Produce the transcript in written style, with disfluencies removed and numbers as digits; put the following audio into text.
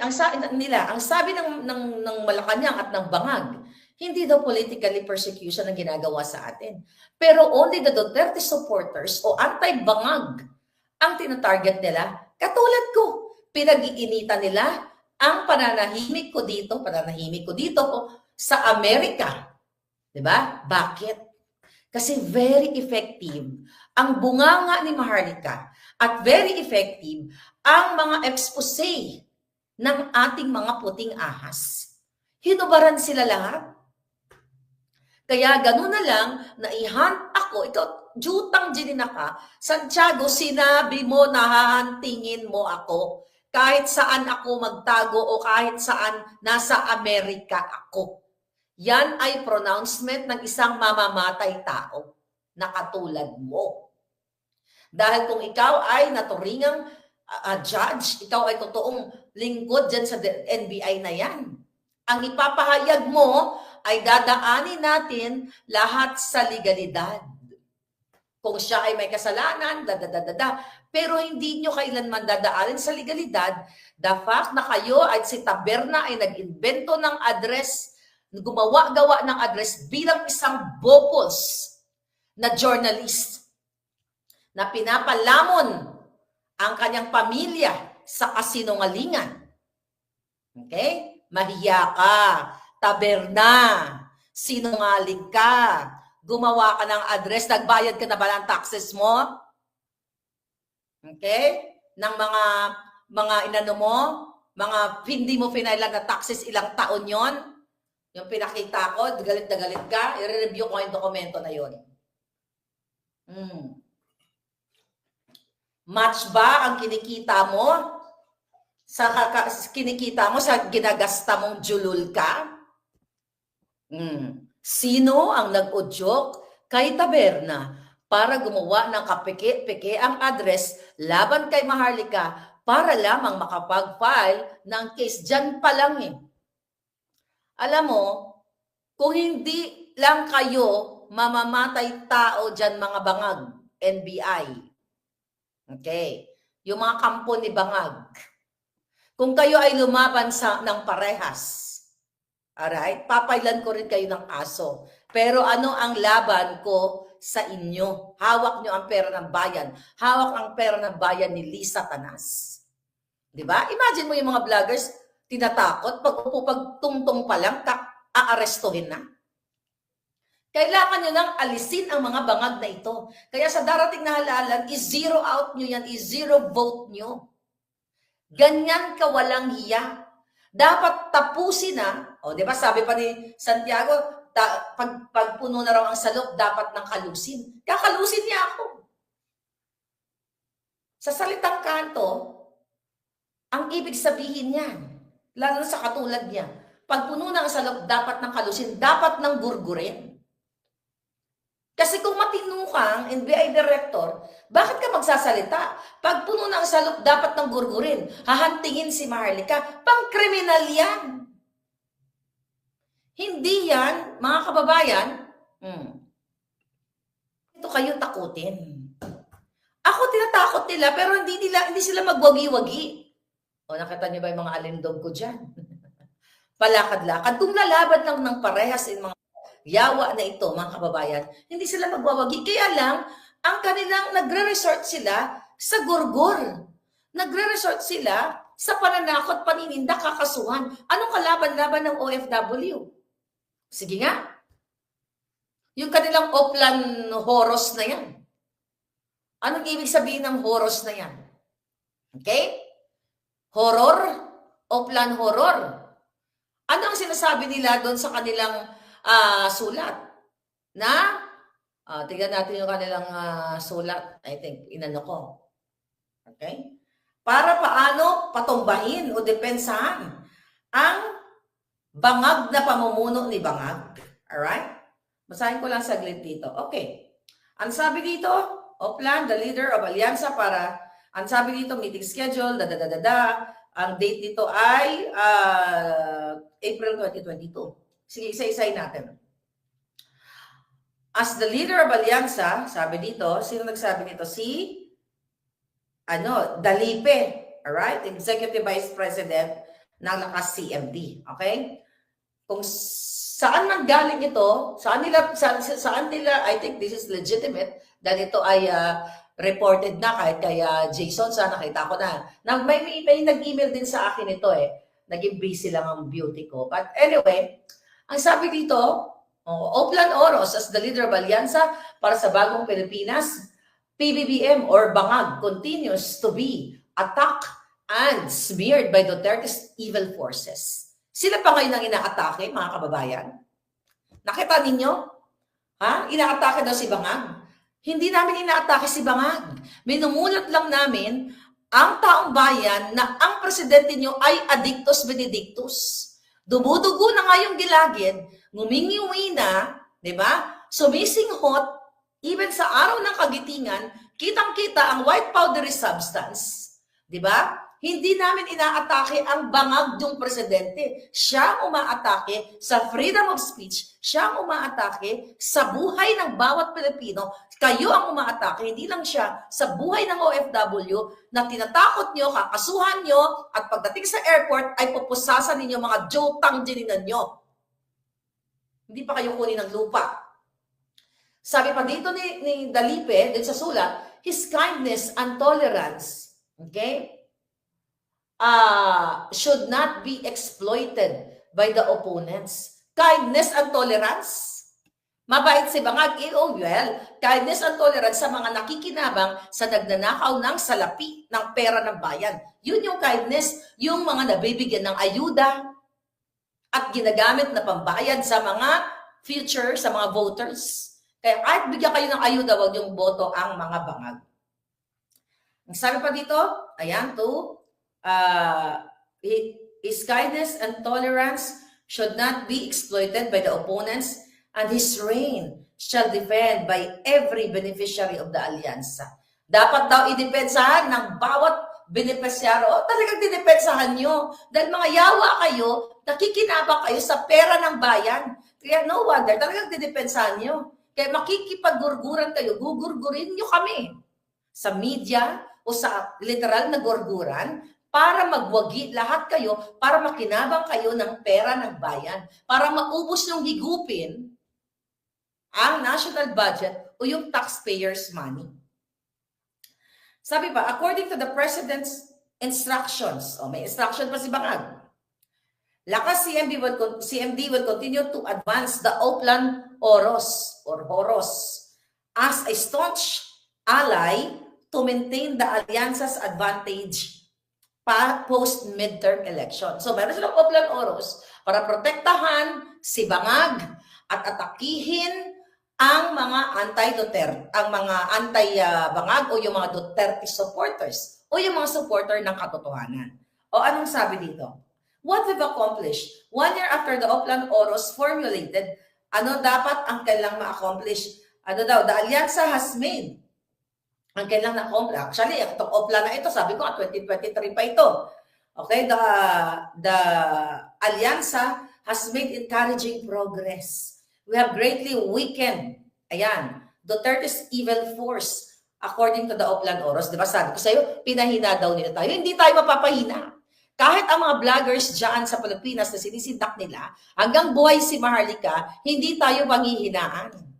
ang sabi ng Malacanang at ng Bangag, hindi daw politically persecution ang ginagawa sa atin. Pero only the Duterte supporters o anti-Bangag ang tinatarget nila. Katulad ko, pinag-iinitan nila ang pananahimik ko dito sa Amerika. 'Di ba? Bakit? Kasi very effective ang bunganga ni Maharlika at very effective ang mga expose ng ating mga puting ahas. Hinubaran sila lahat. Kaya gano'n na lang, naihunt ako, ikaw, jutang ginina ka, Santiago, sinabi mo na hahantingin mo ako. Kahit saan ako magtago o kahit saan nasa Amerika ako. Yan ay pronouncement ng isang mamamatay tao na katulad mo. Dahil kung ikaw ay naturingang judge, ikaw ay totoong lingkod dyan sa NBI na yan. Ang ipapahayag mo ay dadaanin natin lahat sa legalidad. Kung siya ay may kasalanan, pero hindi nyo kailanman dadaanin sa legalidad. The fact na kayo ay si Taberna ay nag-invento ng address, gumawa-gawa ng address bilang isang bopos na journalist na pinapalamon ang kanyang pamilya sa kasinungalingan. Okay? Mahiya ka, Taberna, sinungaling ka, gumawa ka ng address, nagbayad ka na ba ng taxes mo? Okay? Ng mga inano mo, mga hindi mo finailan na taxes, ilang taon yon? Yung pinakita ko, galit na galit ka, i-review ko yung dokumento na yon. Match ba ang kinikita mo sa ginagasta mong julul ka? Sino ang nag-udyok kay Taberna para gumawa ng kapeke-peke ang address laban kay Maharlika para lamang makapag-file ng case? Diyan pa lang eh. Alam mo, kung hindi lang kayo mamamatay tao dyan, mga Bangag, NBI. Okay? Yung mga kampo ni Bangag. Kung kayo ay lumaban ng parehas, alright, papailan ko rin kayo ng kaso. Pero ano ang laban ko sa inyo? Hawak nyo ang pera ng bayan. Hawak ang pera ng bayan ni Lisa Tanas. Diba? Imagine mo yung mga vloggers, tinatakot, pag tungtong pa lang, aarestuhin na. Kailangan nyo nang alisin ang mga bangag na ito. Kaya sa darating na halalan, i-zero out nyo yan, i-zero vote nyo. Ganyan kawalang hiya. Dapat tapusin na, o di ba sabi pa ni Santiago, pag puno na raw ang salop, dapat nang kalusin. Kakalusin niya ako. Sa salitang kanto, ang ibig sabihin niyan, lalo na sa katulad niya, pag puno na ang salop, dapat nang kalusin, dapat nang gurgurin. Kasi kung matino kang NBI director, bakit ka magsasalita? Pag puno ng salop, dapat nang gurgurin. Hahantingin si Maharlika. Pang-kriminal yan. Hindi yan, mga kababayan. Ito kayo takutin. Ako tinatakot nila, pero hindi sila magwagi-wagi. O nakita niyo ba yung mga alindog ko dyan? Palakad-lakad. Kung nalaban lang ng parehas yung mga yawa na ito, mga kababayan, hindi sila magwawagi. Kaya lang, ang kanilang nagre-resort sila sa gurgur. Nagre-resort sila sa pananakot, panininda, kakasuhan. Anong kalaban-laban ng OFW? Sige nga. Yung kanilang Oplan Horos na yan. Anong ibig sabihin ng Horos na yan? Okay? Horror? Oplan Horror. Ano ang sinasabi nila doon sa kanilang sulat? Na, tignan natin yung kanilang sulat. I think, inano ko. Okay? Para paano patumbahin o depensahan ang bangag na pamumuno ni Bangag. Alright? Basahin ko lang saglit dito. Okay. Ang sabi dito, Oplan, the leader of Alyansa para, ang sabi dito, meeting schedule, ang date dito ay April 2022. Sige, isa-isay natin. As the leader of Alyansa, sabi dito, sino nagsabi nito? Si Dalipe, alright? Executive Vice President ng lakas CMD. Okay? Kung saan man galing ito, saan nila, I think this is legitimate, dahil ito ay reported na kahit kaya Jason, sana nakita ko na. May nag-email din sa akin ito Naging busy lang ang beauty ko. But anyway, ang sabi dito, Oplan Oros as the leader of Alyansa para sa Bagong Pilipinas, PBBM or Bangag continues to be attacked and smeared by Duterte's evil forces. Sila pa ngayon ang inaatake, mga kababayan. Nakita ninyo? Inaatake daw si Bangag. Hindi namin inaatake si Bangag. Minumulat lang namin ang taong bayan na ang presidente nyo ay addictus benedictus. Dumudugo na nga yung gilagid, ngumingiwi na, di ba? Sumisinghot, even sa araw ng kagitingan, kitang-kita ang white powdery substance. Di ba? Hindi namin inaatake ang bangag ng presidente. Siya ang umaatake sa freedom of speech. Siya ang umaatake sa buhay ng bawat Pilipino. Kayo ang umaatake, hindi lang siya sa buhay ng OFW na tinatakot nyo, kakasuhan nyo, at pagdating sa airport ay pupusasan ninyo mga jotang dininan nyo. Hindi pa kayo kunin ng lupa. Sabi pa dito ni Dalipe, din sa sulat, his kindness and tolerance, okay, should not be exploited by the opponents. Kindness and tolerance. Mabait si Bangag. Well, kindness and tolerance sa mga nakikinabang sa nagnanakaw ng salapi ng pera ng bayan. Yun yung kindness, yung mga nabibigyan ng ayuda at ginagamit na pambayad sa mga future, sa mga voters. Kaya kahit bigyan kayo ng ayuda, wag yung boto ang mga Bangag. Ang sabi pa dito, ayan, his kindness and tolerance should not be exploited by the opponents, and his reign shall defend by every beneficiary of the alyansa. Dapat daw idepensahan ng bawat beneficiaryo. Talagang dinepensahan nyo. Dahil mga yawa kayo, nakikinabang kayo sa pera ng bayan. Kaya no wonder, talagang dinepensahan nyo. Kaya makikipagurguran kayo, gugurgurin nyo kami. Sa media o sa literal na gurguran, para magwagi lahat kayo, para makinabang kayo ng pera ng bayan, para maubos yung higupin ang national budget o yung taxpayers' money. Sabi pa, according to the President's instructions, may instruction pa si Bangag, lakas CMD will continue to advance the Oplan Oros or Horos as a staunch ally to maintain the alliance's advantage post-midterm election. So, meron silang Oplan Oros para protektahan si Bangag at atakihin ang mga anti-Duterte, ang mga anti-Bangag o yung mga Duterte supporters o yung mga supporter ng katotohanan. O anong sabi dito? What we've accomplished 1 year after the Oplan Oros formulated, ano dapat ang kailang ma-accomplish? Ano daw? The Alyansa has made ang kailang na-accomplish. Actually, itong Oplan na ito, sabi ko, 2023 pa ito. Okay, the Alyansa has made encouraging progress. We have greatly weakened, Duterte's evil force according to the Oplan Oros. Diba sabi ko sa'yo, pinahina daw nila tayo. Hindi tayo mapapahina. Kahit ang mga vloggers dyan sa Pilipinas na sinisindak nila, hanggang buhay si Maharlika, hindi tayo panghihinaan.